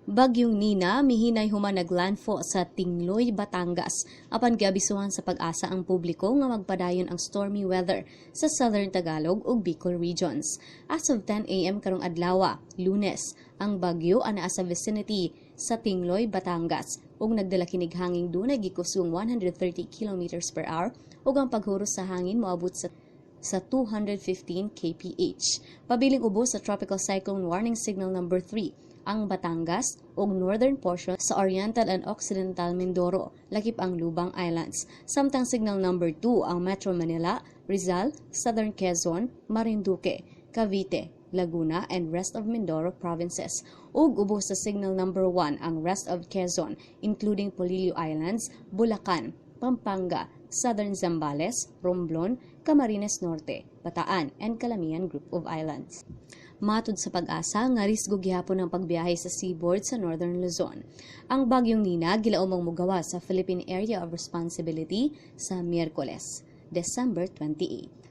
Bagyong Nina, mihinay human naglandfall sa Tingloy, Batangas. Apan giabisuhan sa pag-asa ang publiko nga magpadayon ang stormy weather sa Southern Tagalog ug Bicol regions. As of 10 a.m. karong adlawa, Lunes, ang bagyo anaa sa vicinity sa Tingloy, Batangas ug nagdala kinig hangin dunay gikusong 130 km per hour ug ang paghuros sa hangin moabot sa 215 kph. Pabiling ubos sa Tropical Cyclone Warning Signal number 3 ang Batangas ug northern portion sa Oriental and Occidental Mindoro, lakip ang Lubang Islands. Samtang signal number 2 ang Metro Manila, Rizal, Southern Quezon, Marinduque, Cavite, Laguna, and rest of Mindoro provinces. Ug ubos sa signal number 1 ang rest of Quezon, including Polillo Islands, Bulacan, Pampanga, Southern Zambales, Romblon, Camarines Norte, Bataan, and Calamian Group of Islands. Matod sa pag-asa nga risgo gihapon ang pagbiyahe sa seaboard sa Northern Luzon. Ang bagyong Nina gilaumang mugawa sa Philippine Area of Responsibility sa Miyerkules, December 28.